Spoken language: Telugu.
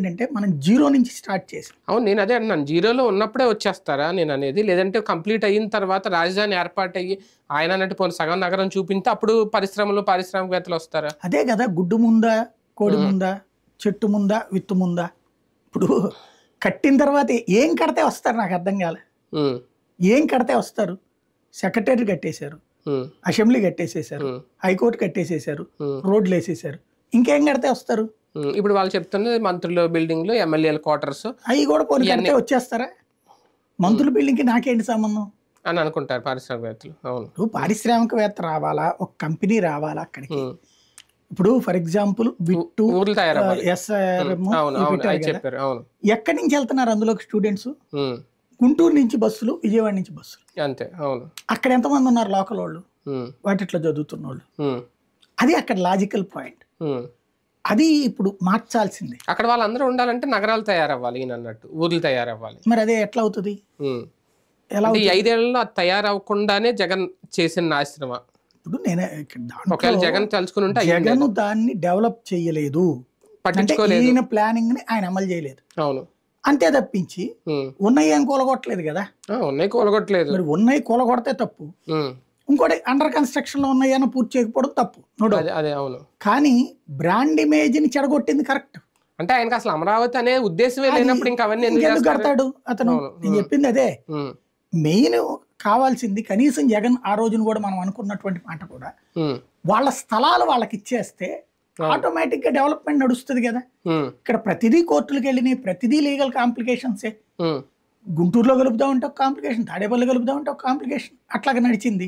ఏంటంటే మనం జీరో నుంచి స్టార్ట్ చేసాం. అవును, నేను అదే అంటున్నాను, జీరోలో ఉన్నప్పుడే వచ్చేస్తారా నేను అనేది, లేదంటే కంప్లీట్ అయిన తర్వాత రాజధాని ఏర్పాటు అయ్యి ఆయన అన్నట్టు పోనీ సగం నగరం చూపించి అప్పుడు పరిశ్రమలు పారిశ్రామికవేత్తలు వస్తారా? అదే కదా, గుడ్డు ముందా కోడి ముందా చెట్టు ముందా విత్తు ముందా? ఇప్పుడు కట్టిన తర్వాత ఏం కడితే వస్తారు నాకు అర్థం కాలే. ఏం కడితే వస్తారు? సెక్రటరీ కట్టేశారు, అసెంబ్లీ కట్టేసేసారు, హైకోర్టు కట్టేసేసారు, రోడ్లు వేసేసారు, ఇంకేం కడితే వస్తారు? ఇప్పుడు వాళ్ళు చెప్తున్నది మంత్రుల బిల్డింగ్లు, ఎమ్మెల్యేల క్వార్టర్స్ అవి కూడా పోనీ కడితే వచ్చేస్తారా? మంత్రుల బిల్డింగ్కి నాకేంటి సంబంధం అని అనుకుంటారు పారిశ్రామికవేత్తలు. అవును, ఇప్పుడు పారిశ్రామికవేత్త రావాలా, ఒక కంపెనీ రావాలా అక్కడికి. ఇప్పుడు ఫర్ ఎగ్జాంపుల్ బిట్టు ఎక్కడి నుంచి వెళ్తున్నారు అందులోకి స్టూడెంట్స్? గుంటూరు నుంచి బస్సులు, విజయవాడ నుంచి బస్సులు, అంతే. అవును, అక్కడ ఎంతమంది ఉన్నారు లోకల్ వాళ్ళు, వాటిట్లో చదువుతున్న వాళ్ళు? అది అక్కడ లాజికల్ పాయింట్. అది ఇప్పుడు మార్చాల్సింది. అక్కడ వాళ్ళందరూ ఉండాలంటే నగరాలు తయారవ్వాలి, ఈయన అన్నట్టు ఊర్లు తయారవ్వాలి. మరి అదే ఎట్లా అవుతుంది? ఎలా 5 ఏళ్లలో అది తయారవ్వకుండానే జగన్ చేసిన నాశనమా? ఇప్పుడు నేనే ఒకవేళ జగన్ తలుచుకుని ఉంటే జగన్ దాన్ని డెవలప్ చేయలేదు, పట్టించుకోలేదు, ఈయన ప్లానింగ్ ని ఆయన అమలు చేయలేదు. అవును, అంతే తప్పించి ఉన్నాయి ఏం కూలగొట్టలేదు కదా. ఉన్నాయి కూలగొట్టలేదు, మరి ఉన్నాయి కూలగొడితే తప్పు. ఇంకోటి అండర్ కన్స్ట్రక్షన్ లో ఉన్నాయని పూర్తి చేయకపోవడం తప్పు. అదే అవును, కానీ బ్రాండ్ ఇమేజ్ ని చెడగొట్టింది కరెక్ట్. అంటే ఆయనకి అసలు అమరావతి అనే ఉద్దేశమే లేనప్పుడు ఇంకా అవన్నీ ఎందుకు కడతాడు అతను? నేను చెప్పింది అదే. మెయిన్ కావాల్సింది కనీసం జగన్ ఆ రోజున కూడా మనం అనుకున్నటువంటి మాట కూడా వాళ్ళ స్థలాలు వాళ్ళకి ఇచ్చేస్తే ఆటోమేటిక్ గా డెవలప్మెంట్ నడుస్తుంది కదా. ఇక్కడ ప్రతిదీ కోర్టులకు వెళ్ళినాయి, ప్రతిదీ లీగల్ కాంప్లికేషన్సే. గుంటూరులో కలుపుదామంటే ఒక కాంప్లికేషన్, తాడేపల్లి కలుపుదామంటే ఒక కాంప్లికేషన్, అట్లాగా నడిచింది.